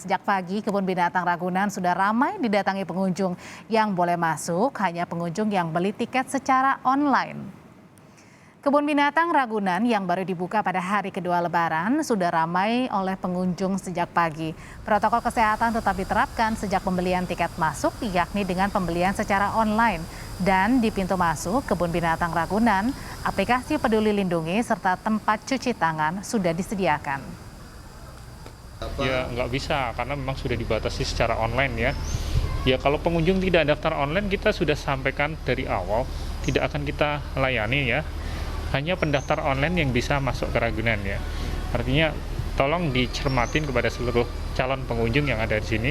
Sejak pagi, kebun binatang Ragunan sudah ramai didatangi pengunjung. Yang boleh masuk hanya pengunjung yang beli tiket secara online. Kebun binatang Ragunan yang baru dibuka pada hari kedua Lebaran sudah ramai oleh pengunjung sejak pagi. Protokol kesehatan tetap diterapkan sejak pembelian tiket masuk, yakni dengan pembelian secara online. Dan di pintu masuk kebun binatang Ragunan, aplikasi Peduli Lindungi serta tempat cuci tangan sudah disediakan. Ya nggak bisa karena memang sudah dibatasi secara online ya. Ya kalau pengunjung tidak daftar online kita sudah sampaikan dari awal tidak akan kita layani ya. Hanya pendaftar online yang bisa masuk ke Ragunan ya. Artinya tolong dicermatin kepada seluruh calon pengunjung yang ada di sini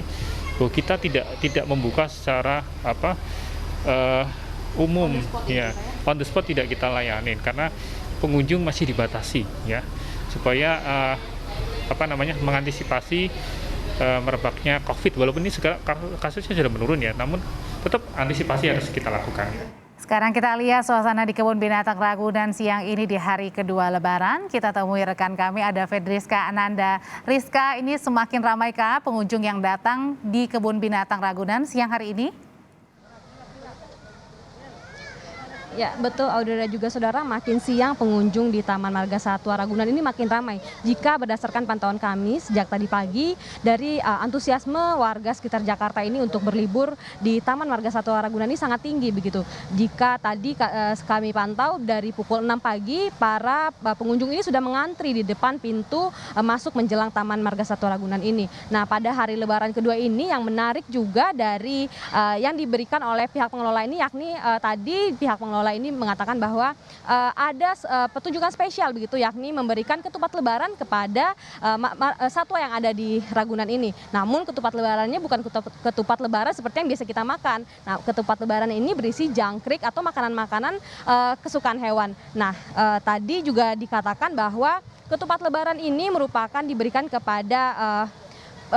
bahwa kita tidak membuka secara umum ya. On the spot tidak kita layanin karena pengunjung masih dibatasi ya. Supaya mengantisipasi merebaknya COVID. Walaupun ini sekarang kasusnya sudah menurun ya, namun tetap antisipasi harus kita lakukan. Sekarang kita lihat suasana di kebun binatang Ragunan siang ini di hari kedua Lebaran. Kita temui rekan kami ada Fedriska Ananda. Rizka, ini semakin ramaikah pengunjung yang datang di kebun binatang Ragunan siang hari ini? Ya betul, Audrey juga saudara, makin siang pengunjung di Taman Marga Satwa Ragunan ini makin ramai. Jika berdasarkan pantauan kami sejak tadi pagi dari antusiasme warga sekitar Jakarta ini untuk berlibur di Taman Marga Satwa Ragunan ini sangat tinggi begitu. Jika tadi kami pantau dari pukul 6 pagi para pengunjung ini sudah mengantri di depan pintu masuk menjelang Taman Marga Satwa Ragunan ini. Nah pada hari Lebaran kedua ini yang menarik juga dari yang diberikan oleh pihak pengelola ini, yakni tadi pihak pengelola ini mengatakan bahwa ada pertunjukan spesial begitu, yakni memberikan ketupat lebaran kepada satwa yang ada di Ragunan ini. Namun ketupat lebarannya bukan ketupat lebaran seperti yang biasa kita makan. Nah, ketupat lebaran ini berisi jangkrik atau makanan-makanan kesukaan hewan. Nah, tadi juga dikatakan bahwa ketupat lebaran ini merupakan diberikan kepada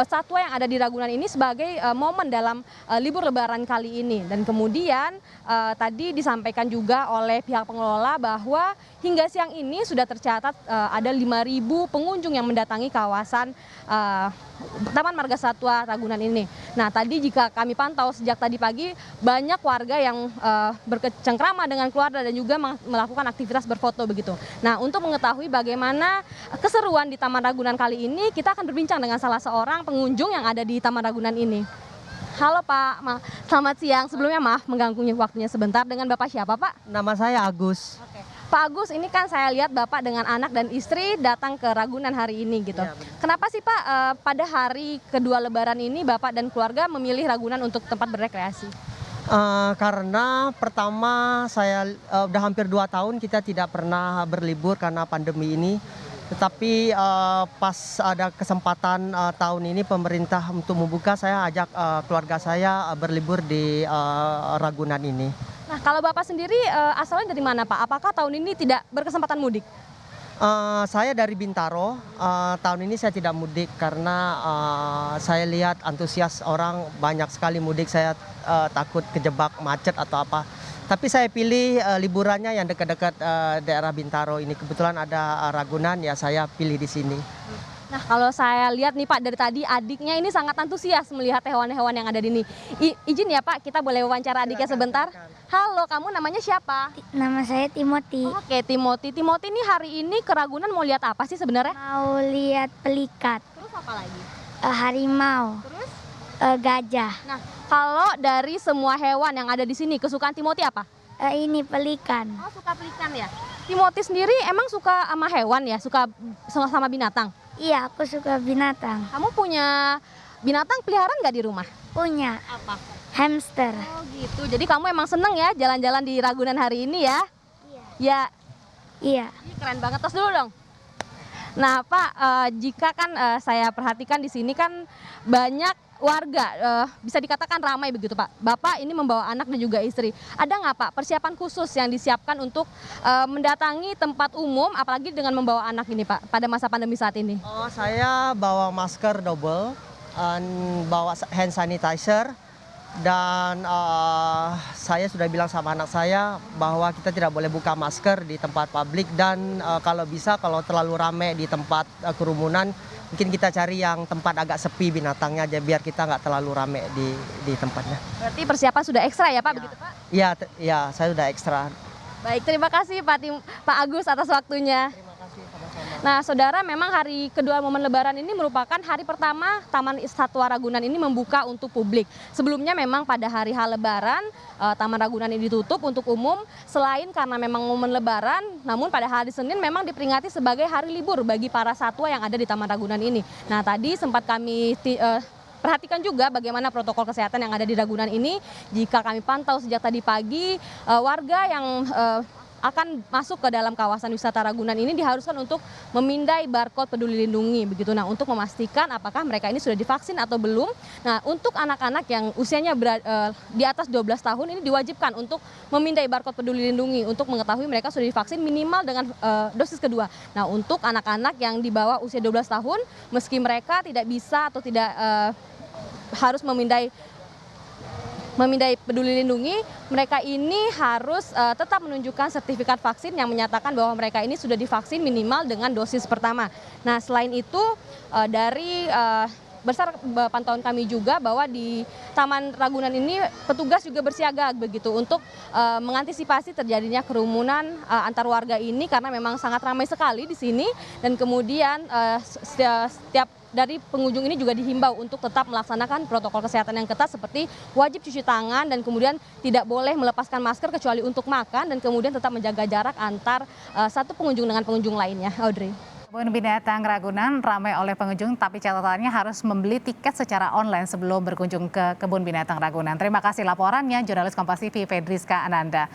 satwa yang ada di Ragunan ini sebagai momen dalam libur Lebaran kali ini. Dan kemudian tadi disampaikan juga oleh pihak pengelola bahwa hingga siang ini sudah tercatat ada 5.000 pengunjung yang mendatangi kawasan Taman Marga Satwa Ragunan ini. Nah tadi jika kami pantau sejak tadi pagi banyak warga yang bercengkrama dengan keluarga dan juga melakukan aktivitas berfoto begitu. Nah untuk mengetahui bagaimana keseruan di Taman Ragunan kali ini, kita akan berbincang dengan salah seorang pengunjung yang ada di Taman Ragunan ini. Halo Pak, selamat siang. Sebelumnya maaf mengganggunya waktunya sebentar. Dengan Bapak siapa Pak? Nama saya Agus. Oke. Pak Agus, ini kan saya lihat Bapak dengan anak dan istri datang ke Ragunan hari ini gitu. Ya, kenapa sih Pak pada hari kedua Lebaran ini Bapak dan keluarga memilih Ragunan untuk tempat berrekreasi? Karena pertama saya udah hampir 2 tahun kita tidak pernah berlibur karena pandemi ini. Tetapi pas ada kesempatan tahun ini pemerintah untuk membuka, saya ajak keluarga saya berlibur di Ragunan ini. Nah kalau Bapak sendiri asalnya dari mana Pak? Apakah tahun ini tidak berkesempatan mudik? Saya dari Bintaro, tahun ini saya tidak mudik karena saya lihat antusias orang banyak sekali mudik, saya takut kejebak macet atau apa. Tapi saya pilih liburannya yang dekat-dekat daerah Bintaro ini. Kebetulan ada Ragunan, ya saya pilih di sini. Nah kalau saya lihat nih Pak, dari tadi adiknya ini sangat antusias melihat hewan-hewan yang ada di sini. Izin ya Pak, kita boleh wawancara adiknya sebentar? Halo, kamu namanya siapa? Nama saya Timothy. Oke, Timothy. Timothy ini hari ini ke Ragunan mau lihat apa sih sebenarnya? Mau lihat pelikat, Terus apa lagi? harimau, Terus? gajah. Nah, kalau dari semua hewan yang ada di sini, kesukaan Timothy apa? Ini pelikan. Oh, suka pelikan ya? Timothy sendiri emang suka sama hewan ya? Suka sama binatang? Iya, aku suka binatang. Kamu punya binatang peliharaan nggak di rumah? Punya Apa? hamster. Oh gitu, jadi kamu emang seneng ya jalan-jalan di Ragunan hari ini ya? Iya. Ya, Iya. ih, keren banget. Tos dulu dong. Nah Pak, jika kan saya perhatikan di sini kan banyak warga, bisa dikatakan ramai begitu Pak. Bapak ini membawa anak dan juga istri. Ada nggak Pak persiapan khusus yang disiapkan untuk mendatangi tempat umum, apalagi dengan membawa anak ini Pak pada masa pandemi saat ini? Oh, saya bawa masker double, bawa hand sanitizer, dan saya sudah bilang sama anak saya bahwa kita tidak boleh buka masker di tempat publik dan kalau bisa kalau terlalu ramai di tempat kerumunan mungkin kita cari yang tempat agak sepi binatangnya aja biar kita nggak terlalu ramai di tempatnya. Berarti persiapan sudah ekstra ya Pak, begitu Pak? Iya, ya saya sudah ekstra. Baik, terima kasih Pak Agus atas waktunya. Nah, saudara, memang hari kedua momen Lebaran ini merupakan hari pertama Taman Satwa Ragunan ini membuka untuk publik. Sebelumnya memang pada hari H Lebaran, Taman Ragunan ini ditutup untuk umum. Selain karena memang momen Lebaran, namun pada hari Senin memang diperingati sebagai hari libur bagi para satwa yang ada di Taman Ragunan ini. Nah, tadi sempat kami perhatikan juga bagaimana protokol kesehatan yang ada di Ragunan ini. Jika kami pantau sejak tadi pagi, warga yang akan masuk ke dalam kawasan wisata Ragunan ini diharuskan untuk memindai barcode peduli lindungi begitu. Nah, untuk memastikan apakah mereka ini sudah divaksin atau belum. Nah, untuk anak-anak yang usianya di atas 12 tahun ini diwajibkan untuk memindai barcode peduli lindungi untuk mengetahui mereka sudah divaksin minimal dengan dosis kedua. Nah, untuk anak-anak yang di bawah usia 12 tahun meski mereka tidak bisa atau tidak harus memindai peduli lindungi, mereka ini harus tetap menunjukkan sertifikat vaksin yang menyatakan bahwa mereka ini sudah divaksin minimal dengan dosis pertama. Nah, selain itu dari besar pantauan kami juga bahwa di Taman Ragunan ini petugas juga bersiaga begitu untuk mengantisipasi terjadinya kerumunan antar warga ini karena memang sangat ramai sekali di sini dan kemudian setiap dari pengunjung ini juga dihimbau untuk tetap melaksanakan protokol kesehatan yang ketat seperti wajib cuci tangan dan kemudian tidak boleh melepaskan masker kecuali untuk makan dan kemudian tetap menjaga jarak antar satu pengunjung dengan pengunjung lainnya. Audrey. Kebun Binatang Ragunan ramai oleh pengunjung tapi catatannya harus membeli tiket secara online sebelum berkunjung ke Kebun Binatang Ragunan. Terima kasih laporannya jurnalis Kompas TV Fedriska Ananda.